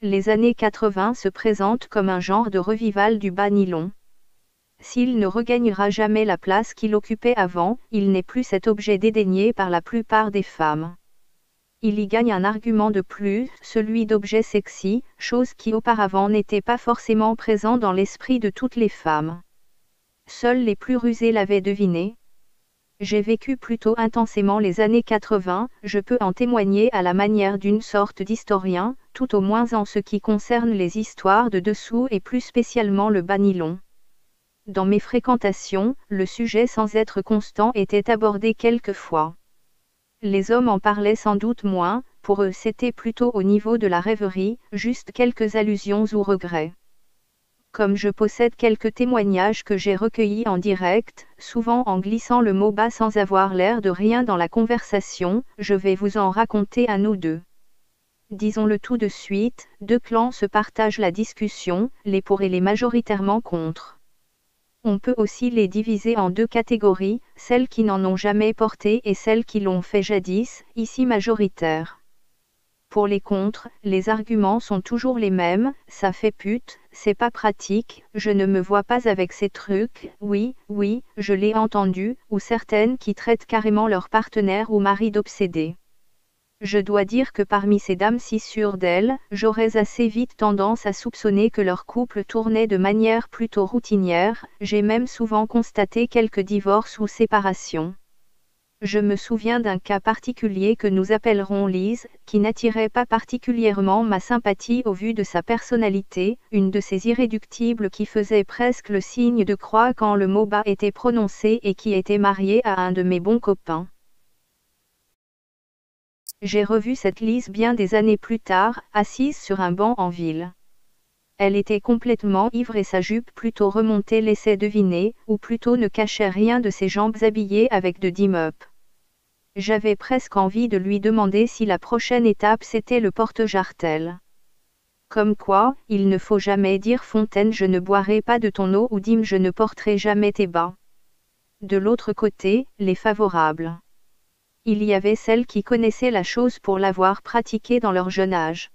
Les années 80 se présentent comme un genre de revival du bas nylon. S'il ne regagnera jamais la place qu'il occupait avant, il n'est plus cet objet dédaigné par la plupart des femmes. Il y gagne un argument de plus, celui d'objet sexy, chose qui auparavant n'était pas forcément présent dans l'esprit de toutes les femmes. Seuls les plus rusés l'avaient deviné. J'ai vécu plutôt intensément les années 80, je peux en témoigner à la manière d'une sorte d'historien, tout au moins en ce qui concerne les histoires de dessous et plus spécialement le bas nylon. Dans mes fréquentations, le sujet sans être constant était abordé quelquefois. Les hommes en parlaient sans doute moins, pour eux c'était plutôt au niveau de la rêverie, juste quelques allusions ou regrets. Comme je possède quelques témoignages que j'ai recueillis en direct, souvent en glissant le mot bas sans avoir l'air de rien dans la conversation, je vais vous en raconter un ou deux. Disons-le tout de suite, deux clans se partagent la discussion, les pour et les majoritairement contre. On peut aussi les diviser en deux catégories, celles qui n'en ont jamais porté et celles qui l'ont fait jadis, ici majoritaires. Pour les contre, les arguments sont toujours les mêmes, ça fait pute, c'est pas pratique, je ne me vois pas avec ces trucs, oui, je l'ai entendu, ou certaines qui traitent carrément leur partenaire ou mari d'obsédé. Je dois dire que parmi ces dames si sûres d'elles, j'aurais assez vite tendance à soupçonner que leur couple tournait de manière plutôt routinière, j'ai même souvent constaté quelques divorces ou séparations. Je me souviens d'un cas particulier que nous appellerons Lise, qui n'attirait pas particulièrement ma sympathie au vu de sa personnalité, une de ces irréductibles qui faisait presque le signe de croix quand le mot bas était prononcé et qui était mariée à un de mes bons copains. J'ai revu cette Lise bien des années plus tard, assise sur un banc en ville. Elle était complètement ivre et sa jupe plutôt remontée laissait deviner, ou plutôt ne cachait rien de ses jambes habillées avec de dim-up. J'avais presque envie de lui demander si la prochaine étape c'était le porte-jartel. Comme quoi, il ne faut jamais dire Fontaine je ne boirai pas de ton eau ou Dim je ne porterai jamais tes bas. De l'autre côté, les favorables. Il y avait celles qui connaissaient la chose pour l'avoir pratiquée dans leur jeune âge.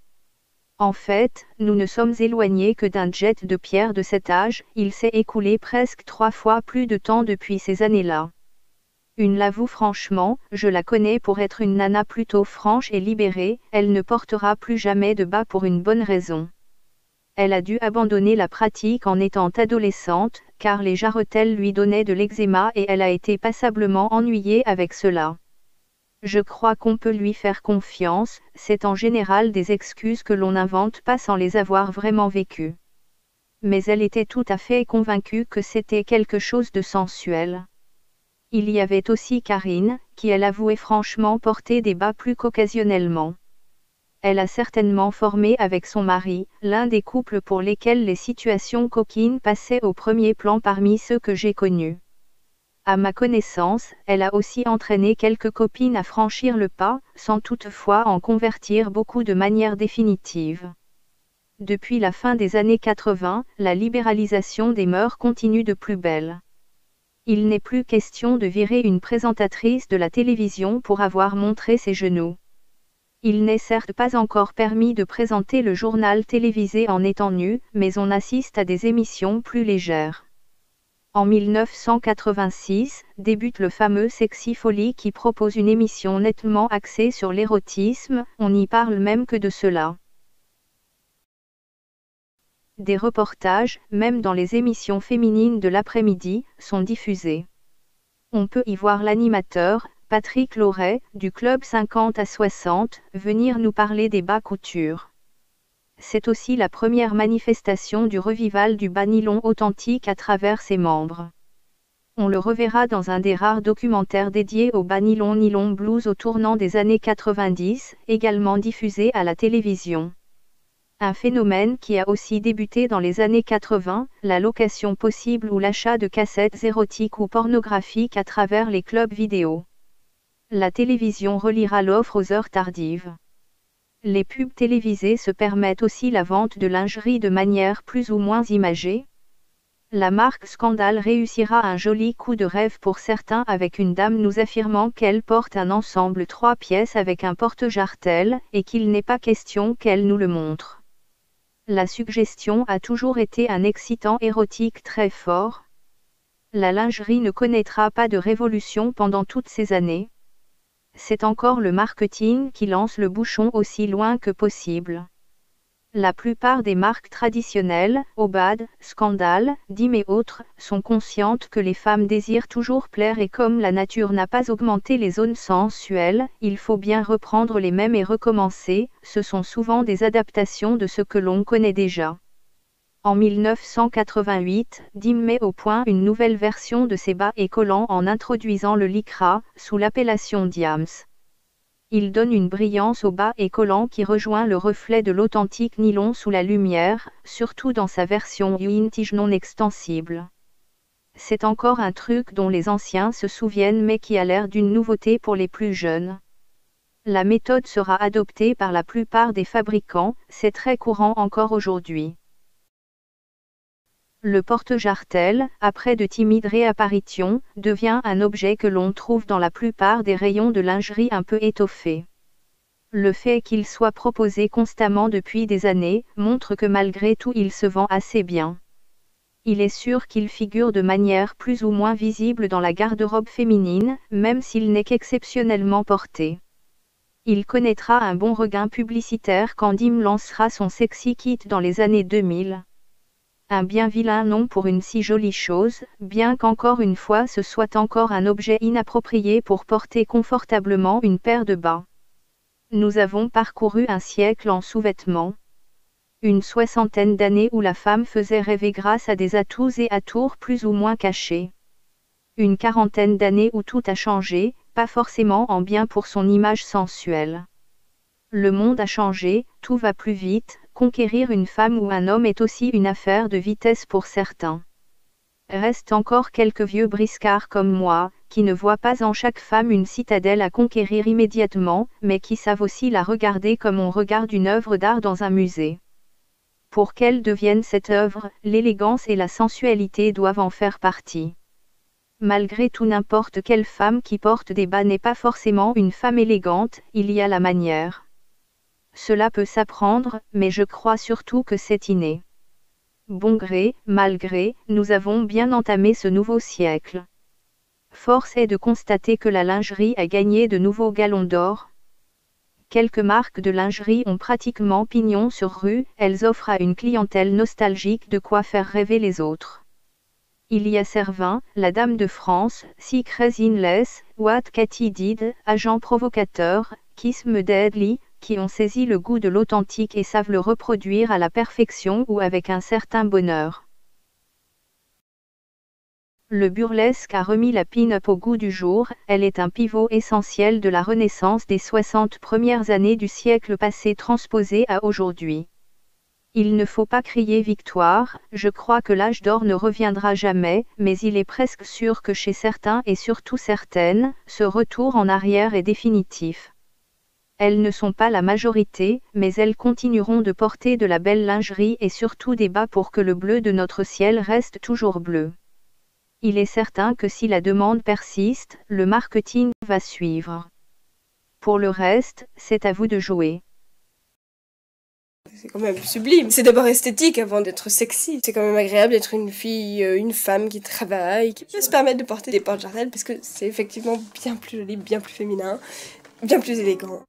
En fait, nous ne sommes éloignés que d'un jet de pierre de cet âge, il s'est écoulé presque 3 fois plus de temps depuis ces années-là. Une l'avoue franchement, je la connais pour être une nana plutôt franche et libérée, elle ne portera plus jamais de bas pour une bonne raison. Elle a dû abandonner la pratique en étant adolescente, car les jarretelles lui donnaient de l'eczéma et elle a été passablement ennuyée avec cela. Je crois qu'on peut lui faire confiance, c'est en général des excuses que l'on n'invente pas sans les avoir vraiment vécues. Mais elle était tout à fait convaincue que c'était quelque chose de sensuel. Il y avait aussi Karine, qui elle avouait franchement porter des bas plus qu'occasionnellement. Elle a certainement formé avec son mari, l'un des couples pour lesquels les situations coquines passaient au premier plan parmi ceux que j'ai connus. À ma connaissance, elle a aussi entraîné quelques copines à franchir le pas, sans toutefois en convertir beaucoup de manière définitive. Depuis la fin des années 80, la libéralisation des mœurs continue de plus belle. Il n'est plus question de virer une présentatrice de la télévision pour avoir montré ses genoux. Il n'est certes pas encore permis de présenter le journal télévisé en étant nu, mais on assiste à des émissions plus légères. En 1986, débute le fameux Sexy Folie qui propose une émission nettement axée sur l'érotisme, on n'y parle même que de cela. Des reportages, même dans les émissions féminines de l'après-midi, sont diffusés. On peut y voir l'animateur, Patrick Lauret, du Club 50 à 60, venir nous parler des bas coutures. C'est aussi la première manifestation du revival du bas nylon authentique à travers ses membres. On le reverra dans un des rares documentaires dédiés au bas nylon blues au tournant des années 90, également diffusé à la télévision. Un phénomène qui a aussi débuté dans les années 80, la location possible ou l'achat de cassettes érotiques ou pornographiques à travers les clubs vidéo. La télévision reliera l'offre aux heures tardives. Les pubs télévisées se permettent aussi la vente de lingerie de manière plus ou moins imagée. La marque Scandale réussira un joli coup de rêve pour certains avec une dame nous affirmant qu'elle porte un ensemble 3 pièces avec un porte-jartel, et qu'il n'est pas question qu'elle nous le montre. La suggestion a toujours été un excitant érotique très fort. La lingerie ne connaîtra pas de révolution pendant toutes ces années. C'est encore le marketing qui lance le bouchon aussi loin que possible. La plupart des marques traditionnelles, Obad, Scandal, Dim et autres, sont conscientes que les femmes désirent toujours plaire et comme la nature n'a pas augmenté les zones sensuelles, il faut bien reprendre les mêmes et recommencer, ce sont souvent des adaptations de ce que l'on connaît déjà. En 1988, Dim met au point une nouvelle version de ses bas et collants en introduisant le lycra, sous l'appellation Diams. Il donne une brillance au bas et collant qui rejoint le reflet de l'authentique nylon sous la lumière, surtout dans sa version vintage non extensible. C'est encore un truc dont les anciens se souviennent mais qui a l'air d'une nouveauté pour les plus jeunes. La méthode sera adoptée par la plupart des fabricants, c'est très courant encore aujourd'hui. Le porte-jartel, après de timides réapparitions, devient un objet que l'on trouve dans la plupart des rayons de lingerie un peu étoffés. Le fait qu'il soit proposé constamment depuis des années, montre que malgré tout il se vend assez bien. Il est sûr qu'il figure de manière plus ou moins visible dans la garde-robe féminine, même s'il n'est qu'exceptionnellement porté. Il connaîtra un bon regain publicitaire quand Dim lancera son Sexy Kit dans les années 2000. Un bien vilain nom pour une si jolie chose, bien qu'encore une fois ce soit encore un objet inapproprié pour porter confortablement une paire de bas. Nous avons parcouru un siècle en sous-vêtements. Une soixantaine d'années où la femme faisait rêver grâce à des atouts et atours plus ou moins cachés. Une quarantaine d'années où tout a changé, pas forcément en bien pour son image sensuelle. Le monde a changé, tout va plus vite, conquérir une femme ou un homme est aussi une affaire de vitesse pour certains. Restent encore quelques vieux briscards comme moi, qui ne voient pas en chaque femme une citadelle à conquérir immédiatement, mais qui savent aussi la regarder comme on regarde une œuvre d'art dans un musée. Pour qu'elle devienne cette œuvre, l'élégance et la sensualité doivent en faire partie. Malgré tout, n'importe quelle femme qui porte des bas n'est pas forcément une femme élégante, il y a la manière. Cela peut s'apprendre, mais je crois surtout que c'est inné. Bon gré, mal gré, nous avons bien entamé ce nouveau siècle. Force est de constater que la lingerie a gagné de nouveaux galons d'or. Quelques marques de lingerie ont pratiquement pignon sur rue, elles offrent à une clientèle nostalgique de quoi faire rêver les autres. Il y a Servin, la Dame de France, Secrets Inless, What Katy Did, Agent Provocateur, Kiss Me Deadly, qui ont saisi le goût de l'authentique et savent le reproduire à la perfection ou avec un certain bonheur. Le burlesque a remis la pin-up au goût du jour, elle est un pivot essentiel de la renaissance des 60 premières années du siècle passé transposée à aujourd'hui. Il ne faut pas crier victoire, je crois que l'âge d'or ne reviendra jamais, mais il est presque sûr que chez certains et surtout certaines, ce retour en arrière est définitif. Elles ne sont pas la majorité, mais elles continueront de porter de la belle lingerie et surtout des bas pour que le bleu de notre ciel reste toujours bleu. Il est certain que si la demande persiste, le marketing va suivre. Pour le reste, c'est à vous de jouer. C'est quand même sublime. C'est d'abord esthétique avant d'être sexy. C'est quand même agréable d'être une fille, une femme qui travaille, qui peut se permettre de porter des porte-jartelles parce que c'est effectivement bien plus joli, bien plus féminin, bien plus élégant.